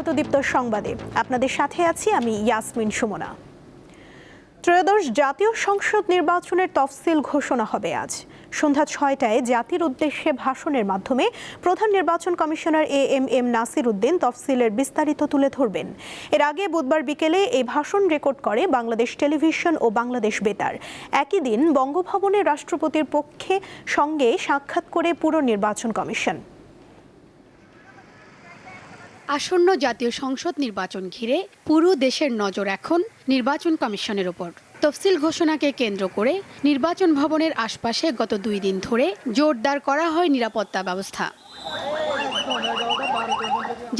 স্বাগত দীপ্ত সংবাদে। আপনাদের সাথে আছি আমি ইয়াসমিন সুমনা। ত্রয়োদশ জাতীয় সংসদ নির্বাচনের তফসিল ঘোষণা হবে আজ সন্ধ্যা ৬টায়। জাতির উদ্দেশ্যে ভাষণের মাধ্যমে প্রধান নির্বাচন কমিশনার এএমএম নাসির উদ্দিন তফসিলের বিস্তারিত তুলে ধরবেন। এর আগে বুধবার বিকেলে এই ভাষণ রেকর্ড করে বাংলাদেশ টেলিভিশন ও বাংলাদেশ বেতার। একই দিন বঙ্গভবনে রাষ্ট্রপতির পক্ষে সঙ্গে সাক্ষাৎ করে পুরো নির্বাচন কমিশন। আসন্ন জাতীয় সংসদ নির্বাচন ঘিরে পুরো দেশের নজর এখন নির্বাচন কমিশনের ওপর। তফসিল ঘোষণাকে কেন্দ্র করে নির্বাচন ভবনের আশপাশে গত 2 দিন ধরে জোরদার করা হয় নিরাপত্তা ব্যবস্থা।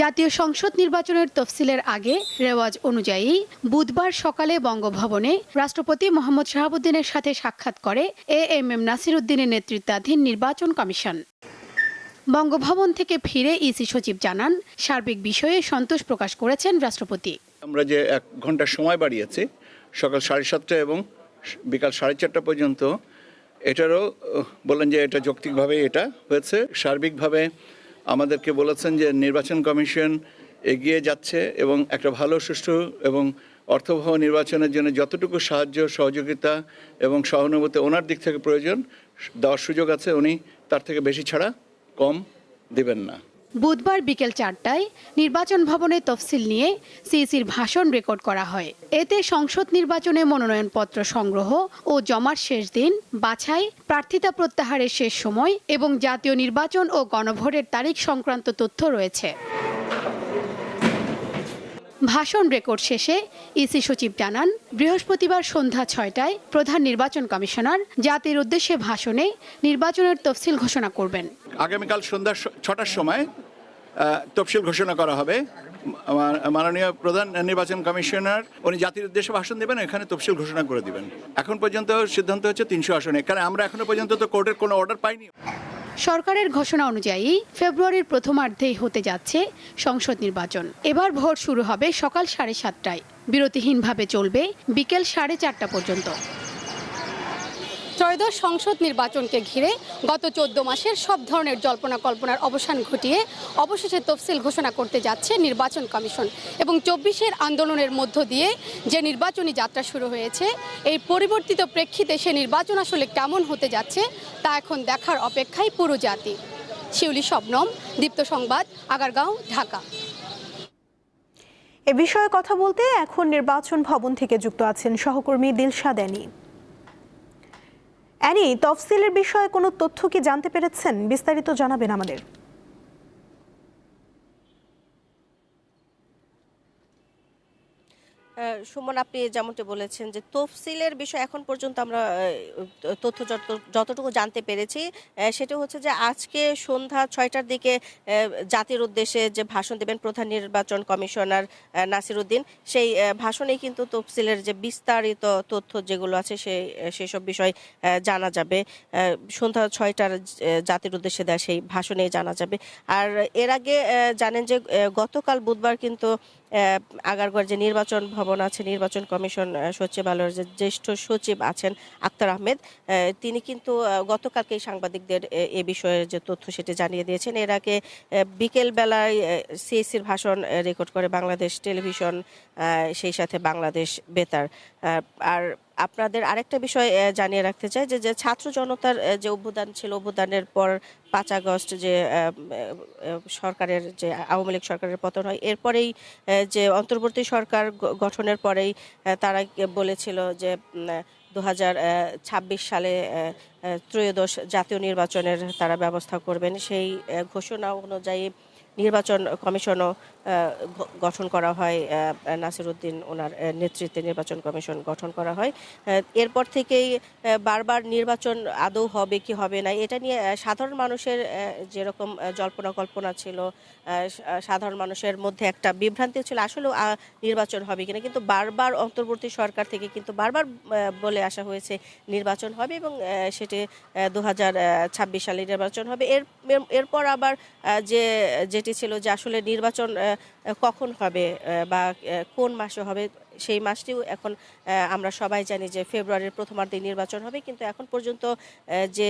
জাতীয় সংসদ নির্বাচনের তফসিলের আগে রেওয়াজ অনুযায়ী বুধবার সকালে বঙ্গভবনে রাষ্ট্রপতি মোহাম্মদ শাহাবুদ্দিনের সাথে সাক্ষাৎ করে এএমএম নাসির উদ্দিনের নেতৃত্বাধীন নির্বাচন কমিশন। বঙ্গভবন থেকে ফিরে ইসি সচিব জানান, সার্বিক বিষয়ে সন্তোষ প্রকাশ করেছেন রাষ্ট্রপতি। আমরা যে 1 ঘন্টা সময় বাড়িয়েছি সকাল 7:30 এবং বিকাল 4:30 পর্যন্ত, এটারও বললেন যে এটা যৌক্তিকভাবে এটা হয়েছে। সার্বিকভাবে আমাদেরকে বলেছেন যে নির্বাচন কমিশন এগিয়ে যাচ্ছে এবং একটা ভালো সুষ্ঠু এবং অর্থবহ নির্বাচনের জন্য যতটুকু সাহায্য সহযোগিতা এবং সহানুভূতি ওনার দিক থেকে প্রয়োজন দেওয়ার সুযোগ আছে, উনি তার থেকে বেশি ছাড়া কম দিবেন না। বুধবার বিকেল 4টায় নির্বাচন ভবনে তফসিল নিয়ে সিইসির ভাষণ রেকর্ড করা হয়। এতে সংসদ নির্বাচনে মনোনয়নপত্র সংগ্রহ ও জমার শেষ দিন, বাছাই, প্রার্থিতা প্রত্যাহারের শেষ সময় এবং জাতীয় নির্বাচন ও গণভোটের তারিখ সংক্রান্ত তথ্য রয়েছে। ভাষণ রেকর্ড শেষে ইসি সচিব জানান, বৃহস্পতিবার সন্ধ্যা 6টায় প্রধান নির্বাচন কমিশনার জাতির উদ্দেশ্যে ভাষণে নির্বাচনের তফসিল ঘোষণা করবেন। আগামীকাল সন্ধ্যা 6টার সময় তফসিল ঘোষণা করা হবে। মাননীয় প্রধান নির্বাচন কমিশনার উনি জাতির উদ্দেশ্যে ভাষণ দেবেন, এখানে তফসিল ঘোষণা করে দিবেন। এখন পর্যন্ত সিদ্ধান্ত হচ্ছে 300 আসনে, কারণ আমরা এখনো পর্যন্ত তো কোর্টের কোনো অর্ডার পাইনি। সরকারের ঘোষণা অনুযায়ী ফেব্রুয়ারির প্রথমার্ধেই হতে যাচ্ছে সংসদ নির্বাচন। এবার ভোট শুরু হবে সকাল 7:30টায়, বিরতিহীনভাবে চলবে বিকেল 4:30 পর্যন্ত। ত্রয়োদশ সংসদ নির্বাচনকে ঘিরে গত 14 মাসের সব ধরনের জল্পনা কল্পনার অবসান ঘটিয়ে অবশেষে তফসিল ঘোষণা করতে যাচ্ছে নির্বাচন কমিশন। এবং 24-এর আন্দোলনের মধ্য দিয়ে যে নির্বাচনী যাত্রা শুরু হয়েছে, এই পরিবর্তিত প্রেক্ষিতে সে নির্বাচন আসলে কেমন হতে যাচ্ছে তা এখন দেখার অপেক্ষায় পুরো জাতি। শিউলি শবনম, দীপ্ত সংবাদ, আগারগাঁও, ঢাকা। এ বিষয়ে কথা বলতে এখন নির্বাচন ভবন থেকে যুক্ত আছেন সহকর্মী দিলশাদ অ্যানি। অ্যানি, তফসিলের বিষয়ে কোনো তথ্য কি জানতে পেরেছেন? বিস্তারিত জানাবেন আমাদের। সুমন, আপনি যেমনটি বলেছেন যে তফসিলের বিষয় এখন পর্যন্ত আমরা তথ্য যতটুকু জানতে পেরেছি সেটা হচ্ছে যে আজকে সন্ধ্যা 6টার দিকে জাতির উদ্দেশ্যে যে ভাষণ দেবেন প্রধান নির্বাচন কমিশনার নাসির উদ্দিন, সেই ভাষণেই কিন্তু তফসিলের যে বিস্তারিত তথ্য যেগুলো আছে সেসব বিষয় জানা যাবে। সন্ধ্যা 6টার জাতির উদ্দেশ্যে দেয় সেই ভাষণেই জানা যাবে। আর এর আগে জানেন যে গতকাল বুধবার কিন্তু আগারগাঁওয়ের যে নির্বাচন ভবন আছে, নির্বাচন কমিশন সচিবালয়ের যে জ্যেষ্ঠ সচিব আছেন আক্তার আহমেদ, তিনি কিন্তু গতকালকেই সাংবাদিকদের এ বিষয়ে যে তথ্য সেটি জানিয়ে দিয়েছেন। এর আগে বিকেল বেলায় সিএসির ভাষণ রেকর্ড করে বাংলাদেশ টেলিভিশন, সেই সাথে বাংলাদেশ বেতার। আর আপনাদের আরেকটা বিষয় জানিয়ে রাখতে চাই যে ছাত্র জনতার যে অভ্যুত্থান ছিল, অভ্যুত্থানের পর 5 আগস্ট যে সরকারের যে আওয়ামী লীগ সরকারের পতন হয়, এরপরেই যে অন্তর্বর্তী সরকার গঠনের পরেই তারা বলেছিল যে 2026 সালে ত্রয়োদশ জাতীয় নির্বাচনের তারা ব্যবস্থা করবেন। সেই ঘোষণা অনুযায়ী নির্বাচন কমিশনও গঠন করা হয়। নাসির উদ্দিন ওনার নেতৃত্বে নির্বাচন কমিশন গঠন করা হয়। এরপর থেকেই বারবার নির্বাচন আদৌ হবে কি হবে না এটা নিয়ে সাধারণ মানুষের যেরকম জল্পনা কল্পনা ছিল, সাধারণ মানুষের মধ্যে একটা বিভ্রান্তি ছিল আসলে নির্বাচন হবে কিনা, কিন্তু বারবার অন্তর্বর্তী সরকার থেকে কিন্তু বারবার বলে আসা হয়েছে নির্বাচন হবে এবং সেটি 2026 সালে নির্বাচন হবে। এরপর আবার যেটি ছিল যে আসলে নির্বাচন কখন হবে বা কোন মাসে হবে, সেই মাসটিও এখন আমরা সবাই জানি যে ফেব্রুয়ারির প্রথমার্ধে নির্বাচন হবে, কিন্তু এখন পর্যন্ত যে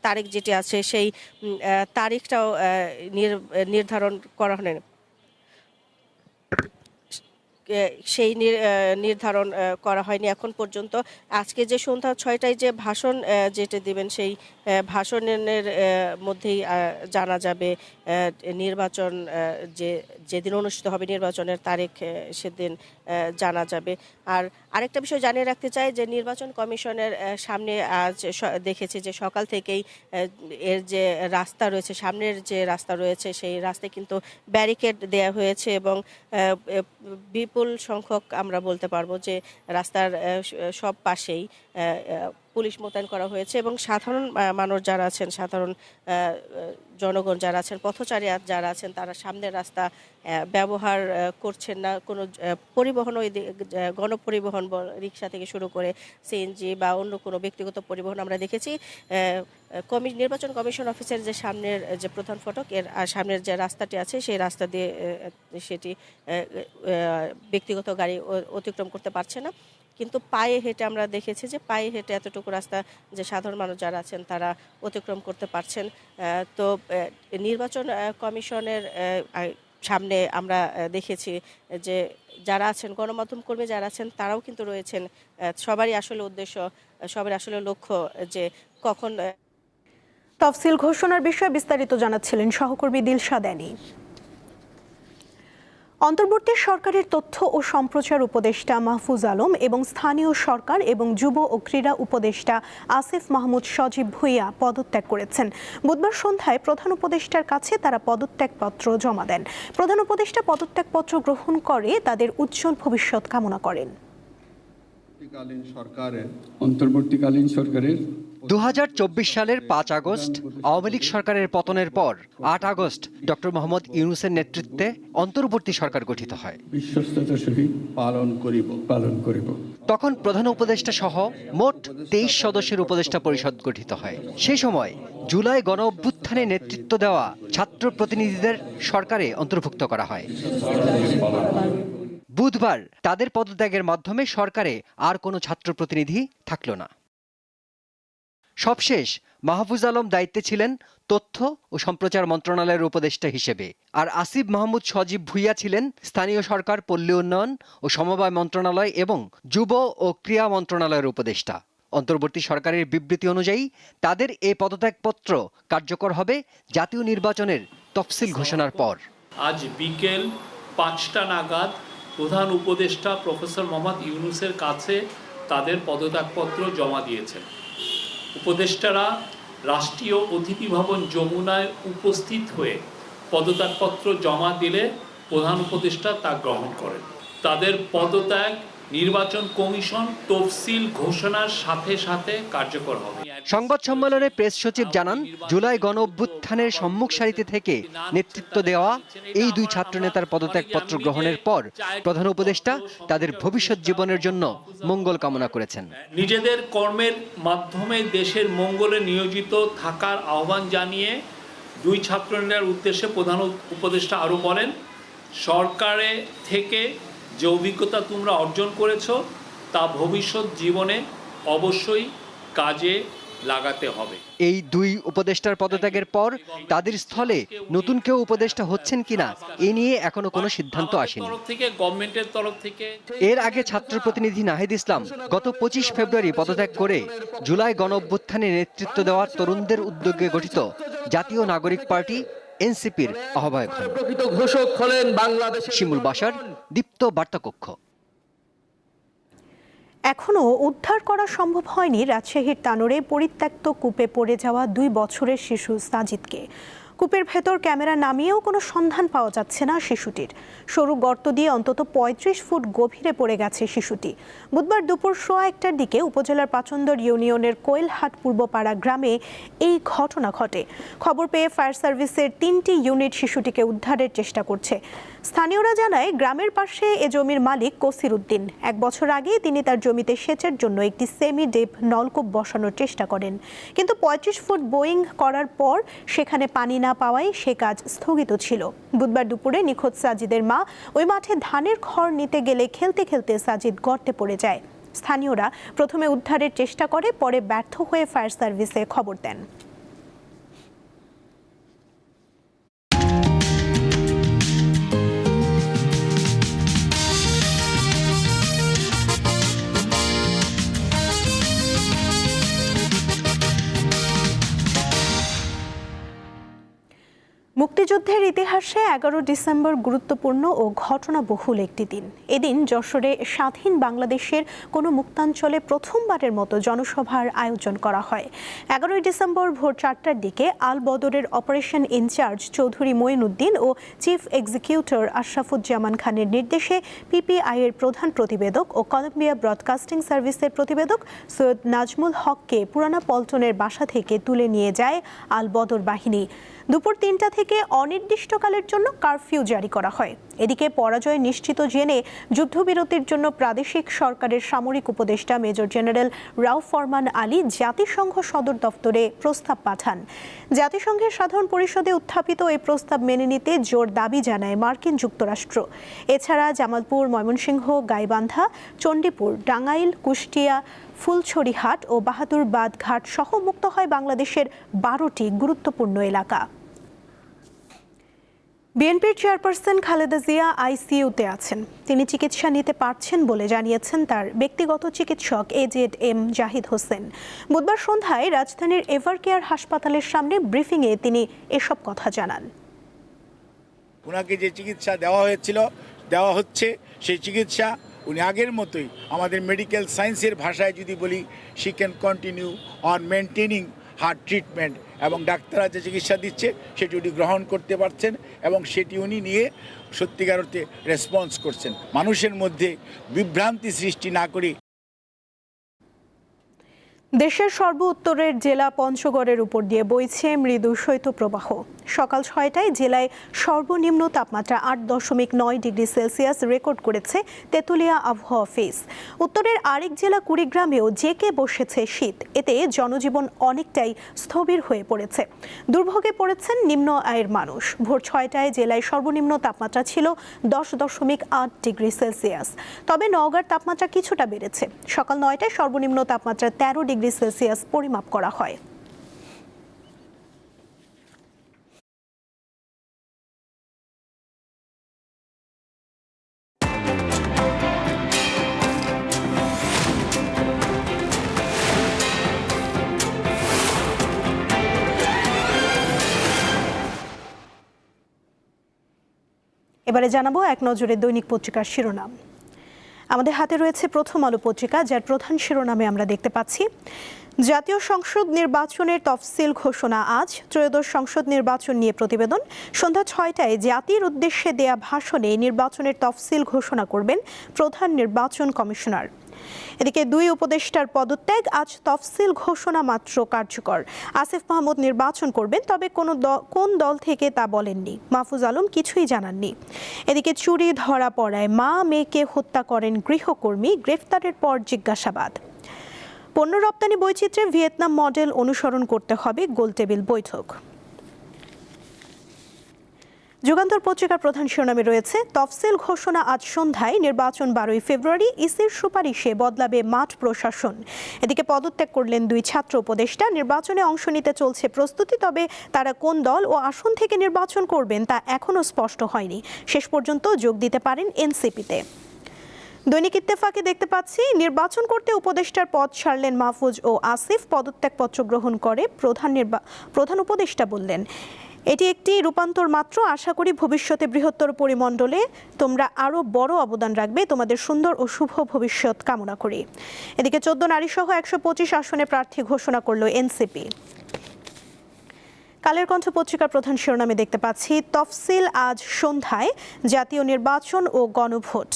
তারিখ যেটি আছে সেই তারিখটাও নির্ধারণ করা হয়নি। সেই নির্ধারণ করা হয়নি এখন পর্যন্ত। আজকে যে সন্ধ্যা ৬টায় যে ভাষণ যেটা দিবেন সেই ভাষণের মধ্যেই জানা যাবে নির্বাচন যেদিন অনুষ্ঠিত হবে নির্বাচনের তারিখ সেদিন জানা যাবে। আর আরেকটা বিষয় জানিয়ে রাখতে চাই যে নির্বাচন কমিশনের সামনে আজ দেখেছি যে সকাল থেকেই এর যে রাস্তা রয়েছে, সামনের যে রাস্তা রয়েছে সেই রাস্তায় কিন্তু ব্যারিকেড দেয়া হয়েছে এবং বিপুল সংখ্যক আমরা বলতে পারবো যে রাস্তার সব পাশেই পুলিশ মোতায়েন করা হয়েছে এবং সাধারণ মানুষ যারা আছেন, সাধারণ জনগণ যারা আছেন, পথচারী যারা আছেন তারা সামনের রাস্তা ব্যবহার করছেন না। কোনো পরিবহন, ওই গণপরিবহন রিক্সা থেকে শুরু করে সিএনজি বা অন্য কোনো ব্যক্তিগত পরিবহন আমরা দেখেছি নির্বাচন কমিশন অফিসের যে সামনের যে প্রধান ফটক এর সামনের যে রাস্তাটি আছে সেই রাস্তা দিয়ে সেটি ব্যক্তিগত গাড়ি অতিক্রম করতে পারছে না। কিন্তু পায়ে হেঁটে আমরা দেখেছি যে পায়ে হেঁটে এতটুকু রাস্তা যে সাধারণ মানুষ যারা আছেন তারা অতিক্রম করতে পারছেন। তো নির্বাচন কমিশনের সামনে আমরা দেখেছি যে যারা আছেন, গণমাধ্যম কর্মী যারা আছেন তারাও কিন্তু রয়েছেন। সবারই আসলে উদ্দেশ্য, সবার আসলে লক্ষ্য যে কখন তফসিল ঘোষণার বিষয়ে বিস্তারিত জানাচ্ছিলেন সহকর্মী দিলশাদ আনী। অন্তর্বর্তী সরকারের তথ্য ও সম্প্রচার উপদেষ্টা মাহফুজ আলম এবং স্থানীয় সরকার এবং যুব ও ক্রীড়া উপদেষ্টা আসিফ মাহমুদ সজীব ভুঁইয়া পদত্যাগ করেছেন। বুধবার সন্ধ্যায় প্রধান উপদেষ্টার কাছে তারা পদত্যাগপত্র জমা দেন। প্রধান উপদেষ্টা পদত্যাগপত্র গ্রহণ করে তাদের উজ্জ্বল ভবিষ্যৎ কামনা করেন। অন্তর্বর্তীকালীন সরকারের 2024 সালের 5 আগস্ট আওয়ামী লীগ সরকারের পতনের পর 8 আগস্ট ডক্টর মোহাম্মদ ইউনূসের নেতৃত্বে অন্তর্বর্তী সরকার গঠিত হয়। বিশ্বস্ততার সহিত পালন করিব। তখন প্রধান উপদেষ্টা সহ মোট 23 সদস্যের উপদেষ্টা পরিষদ গঠিত হয়। সেই সময় জুলাই গণ অভ্যুত্থানে নেতৃত্ব দেওয়া ছাত্র প্রতিনিধিদের সরকারে অন্তর্ভুক্ত করা হয়। বুধবার তাদের পদত্যাগের মাধ্যমে সরকারে আর কোনো ছাত্র প্রতিনিধি থাকল না। সবশেষ মাহফুজ আলম দায়িত্বে ছিলেন তথ্য ও সম্প্রচার মন্ত্রণালয়ের উপদেষ্টা হিসেবে, আর আসিফ মাহমুদ সজীব ভুঁইয়া ছিলেন স্থানীয় সরকার, পল্লী উন্নয়ন ও সমবায় মন্ত্রণালয় এবং যুব ও ক্রীড়া মন্ত্রণালয়ের উপদেষ্টা। অন্তর্বর্তী সরকারের বিবৃতি অনুযায়ী তাদের এই পদত্যাগপত্র কার্যকর হবে জাতীয় নির্বাচনের তফসিল ঘোষণার পর। আজ বিকেল 5টা নাগাদ প্রধান উপদেষ্টা প্রফেসর মোহাম্মদ ইউনূসের কাছে তাদের পদত্যাগপত্র জমা দিয়েছেন। উপদেষ্টারা রাষ্ট্রীয় অতিথি ভবন যমুনায় উপস্থিত হয়ে পদত্যাগপত্র জমা দিলে প্রধান উপদেষ্টা তা গ্রহণ করেন। তাদের পদত্যাগ নির্বাচন কমিশন তফসিল ঘোষণার সাথে সাথে কার্যকর হবে। সংবাদ সম্মেলনে প্রেস সচিব জানান, জুলাই গণ অভ্যুত্থানের সম্মুখ সারিতে থেকে নেতৃত্ব দেওয়া এই দুই ছাত্রনেতার পদত্যাগপত্র গ্রহণের পর প্রধান উপদেষ্টা তাদের ভবিষ্যৎ জীবনের জন্য মঙ্গল কামনা করেছেন। নিজেদের কর্মের মাধ্যমে দেশের মঙ্গলে নিয়োজিত থাকার আহ্বান জানিয়ে দুই ছাত্রনেতার উদ্দেশ্যে প্রধান উপদেষ্টা আরও বলেন, সরকারে থেকে যে অভিজ্ঞতা তোমরা অর্জন করেছ তা ভবিষ্যৎ জীবনে অবশ্যই কাজে লাগাতে হবে। এই দুই উপদেষ্টার পদত্যাগের পর তাদের স্থলে নতুন কেউ উপদেষ্টা হচ্ছেন কিনা এ নিয়ে এখনো কোনো সিদ্ধান্ত আসেনি। গভর্নমেন্টের তরফ থেকে এর আগে ছাত্র প্রতিনিধি নাহিদ ইসলাম গত 25 ফেব্রুয়ারি পদত্যাগ করে জুলাই গণ অভ্যুত্থানে নেতৃত্ব দেওয়া তরুণদের উদ্যোগে গঠিত জাতীয় নাগরিক পার্টি এনসিপির আহ্বায়ক হন। শিমুল বাশার, দীপ্ত বার্তাকক্ষ। এখনও উদ্ধার করা সম্ভব হয়নি রাজশাহীর তানোরে পরিত্যক্ত কূপে পড়ে যাওয়া 2 বছরের শিশু সাজিদকে। কূপের ভেতর ক্যামেরা নামিয়েও কোনো সন্ধান পাওয়া যাচ্ছে না শিশুটির। সরু গর্ত দিয়ে অন্তত 35 ফুট গভীরে পড়ে গেছে শিশুটি। বুধবার দুপুর 1:15টার দিকে উপজেলার পাচন্দর ইউনিয়নের কোয়েলহাট পূর্বপাড়া গ্রামে এই ঘটনা ঘটে। খবর পেয়ে ফায়ার সার্ভিসের 3টি ইউনিট শিশুটিকে উদ্ধারের চেষ্টা করছে। স্থানীয়রা জানায়, গ্রামের পাশে এ জমির মালিক কসির উদ্দিন। 1 বছর আগে তিনি তার জমিতে সেচের জন্য একটি সেমি ডিপ নলকূপ বসানোর চেষ্টা করেন, কিন্তু 35 ফুট বোয়িং করার পর সেখানে পানি না পাওয়ায় সে কাজ স্থগিত ছিল। বুধবার দুপুরে নিখোঁজ সাজিদের মা ওই মাঠে ধানের খড় নিতে গেলে খেলতে খেলতে সাজিদ গর্তে পড়ে যায়। স্থানীয়রা প্রথমে উদ্ধারের চেষ্টা করে, পরে ব্যর্থ হয়ে ফায়ার সার্ভিসে খবর দেন। মুক্তিযুদ্ধের ইতিহাসে 11 ডিসেম্বর গুরুত্বপূর্ণ ও ঘটনাবহুল একটি দিন। এদিন যশোরে স্বাধীন বাংলাদেশের কোনো মুক্তাঞ্চলে প্রথমবারের মতো জনসভার আয়োজন করা হয়। 11 ডিসেম্বর ভোর 4টার দিকে আল বদরের অপারেশন ইনচার্জ চৌধুরী মঈনুদ্দিন ও চিফ এক্সিকিউটর আশরাফুজ্জামান খানের নির্দেশে পিপিআই এর প্রধান প্রতিবেদক ও কলম্বিয়া ব্রডকাস্টিং সার্ভিসের প্রতিবেদক সৈয়দ নাজমুল হককে পুরানা পল্টনের বাসা থেকে তুলে নিয়ে যায় আল বদর বাহিনী। দুপুর 3টা থেকে অনির্দিষ্টকালের জন্য কারফিউ জারি করা হয়। এদিকে পরাজয় নিশ্চিত জেনে যুদ্ধবিরতির জন্য প্রাদেশিক সরকারের সামরিক উপদেষ্টা মেজর জেনারেল রাউফ ফরমান আলী জাতিসংঘ সদর দফতরে প্রস্তাব পাঠান। জাতিসংঘের সাধারণ পরিষদে উত্থাপিত এই প্রস্তাব মেনে নিতে জোর দাবি জানায় মার্কিন যুক্তরাষ্ট্র। এছাড়া জামালপুর, ময়মনসিংহ, গাইবান্ধা, চণ্ডীপুর, টাঙ্গাইল, কুষ্টিয়া, ফুলছড়িহাট ও বাহাদুরবাদ ঘাট সহ মুক্ত হয় বাংলাদেশের 12টি গুরুত্বপূর্ণ এলাকা। বিএনপির চেয়ারপারসন খালেদা জিয়া আইসিইউতে আছেন। তিনি চিকিৎসা নিতে পারছেন বলে জানিয়েছেন তার ব্যক্তিগত চিকিৎসক AZM জাহিদ হোসেন। বুধবার সন্ধ্যায় রাজধানীর এভারকেয়ার হাসপাতালের সামনে ব্রিফিংয়ে তিনি এসব কথা জানান। ওনাকে যে চিকিৎসা দেওয়া হচ্ছে সেই চিকিৎসা উনি আগের মতোই, আমাদের মেডিকেল সায়েন্সের ভাষায় যদি বলি, she can continue on maintaining heart treatment, এবং ডাক্তাররা যে চিকিৎসা দিচ্ছে সেটি উনি গ্রহণ করতে পারছেন এবং সেটি উনি নিয়ে সত্যিকার অর্থে রেসপন্স করছেন। মানুষের মধ্যে বিভ্রান্তি সৃষ্টি না করে। দেশের সর্ব উত্তরের জেলা পঞ্চগড়ের উপর দিয়ে বইছে মৃদু শৈত্যপ্রবাহ। সকাল 6টায় জেলায় সর্বনিম্ন তাপমাত্রা 8.9 ডিগ্রি সেলসিয়াস রেকর্ড করেছে তেঁতুলিয়া আবহাওয়া অফিস। উত্তরের আরেক জেলা কুড়িগ্রামেও জেঁকে বসেছে শীত। এতে জনজীবন অনেকটাই স্থবির হয়ে পড়েছে। দুর্ভোগে পড়েছেন নিম্ন আয়ের মানুষ। ভোর 6টায় জেলায় সর্বনিম্ন তাপমাত্রা ছিল 10.8 ডিগ্রি সেলসিয়াস। তবে নওগাঁর তাপমাত্রা কিছুটা বেড়েছে। সকাল 9টায় সর্বনিম্ন তাপমাত্রা 13 ডিগ্রি সেলসিয়াস পরিমাপ করা হয়। এবারে জানাবো এক নজরে দৈনিক পত্রিকার শিরোনাম। আমাদের হাতে রয়েছে প্রথম আলো পত্রিকা, যার প্রধান শিরোনামে আমরা দেখতে পাচ্ছি জাতীয় সংসদ নির্বাচনের তফসিল ঘোষণা আজ। ত্রয়োদশ সংসদ নির্বাচন নিয়ে প্রতিবেদন। সন্ধ্যা 6টায় জাতির উদ্দেশ্যে দেয়া ভাষণে নির্বাচনের তফসিল ঘোষণা করবেন প্রধান নির্বাচন কমিশনার। এদিকে 2 উপদেষ্টার পদত্যাগ, আজ তফসিল ঘোষণা মাত্র কার্যকর। আসিফ মাহমুদ নির্বাচন করবেন, তবে কোন দল থেকে তা বলেননি। মাহফুজ আলম কিছুই জানাননি। এদিকে চুরি ধরা পড়ায় মা মেয়েকে হত্যা করেন গৃহকর্মী, গ্রেফতারের পর জিজ্ঞাসাবাদ। পণ্য রপ্তানি বৈচিত্র্যে ভিয়েতনাম মডেল অনুসরণ করতে হবে, গোলটেবিল বৈঠক। যুগান্তর পত্রিকার প্রধান শিরোনামে রয়েছে তফসিল ঘোষণা আজ সন্ধ্যায়, নির্বাচন 12ই ফেব্রুয়ারি, ইসির সুপারিশে বদলাবে মাঠ প্রশাসন। এদিকে পদত্যাগ করলেন 2 ছাত্র উপদেষ্টা। নির্বাচনে অংশ নিতে চলছে প্রস্তুতি, তবে তারা কোন দল ও আসন থেকে নির্বাচন করবেন তা এখনও স্পষ্ট হয়নি। শেষ পর্যন্ত যোগ দিতে পারেন এনসিপিতে। দৈনিক ইত্তেফাকে দেখতে পাচ্ছি নির্বাচন করতে উপদেষ্টার পদ ছাড়লেন মাহফুজ ও আসিফ। পদত্যাগপত্র গ্রহণ করে প্রধান উপদেষ্টা বললেন, এটি একটি রূপান্তর মাত্র। আশা করি ভবিষ্যতে বৃহত্তর পরিমণ্ডলে তোমরা আরও বড় অবদান রাখবে। তোমাদের সুন্দর ও শুভ ভবিষ্যৎ কামনা করি। এদিকে 14 নারী সহ 125 আসনে প্রার্থী ঘোষণা করল এনসিপি। কালের কণ্ঠ পত্রিকার প্রধান শিরোনামে দেখতে পাচ্ছি তফসিল আজ সন্ধ্যায়, জাতীয় নির্বাচন ও গণভোট।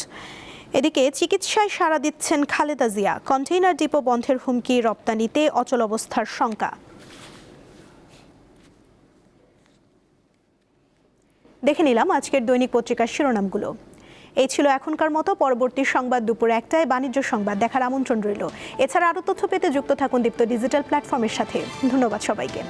এদিকে চিকিৎসায় সাড়া দিচ্ছেন খালেদা জিয়া। কন্টেইনার ডিপো বন্ধের হুমকি, রপ্তানিতে অচল অবস্থার শঙ্কা। দেখে নিলাম আজকের দৈনিক পত্রিকার শিরোনামগুলো। এই ছিল এখনকার মতো। পরবর্তী সংবাদ দুপুর 1টায় বাণিজ্য সংবাদ দেখার আমন্ত্রণ রইল। এছাড়া আরও তথ্য পেতে যুক্ত থাকুন দীপ্ত ডিজিটাল প্ল্যাটফর্মের সাথে। ধন্যবাদ সবাইকে।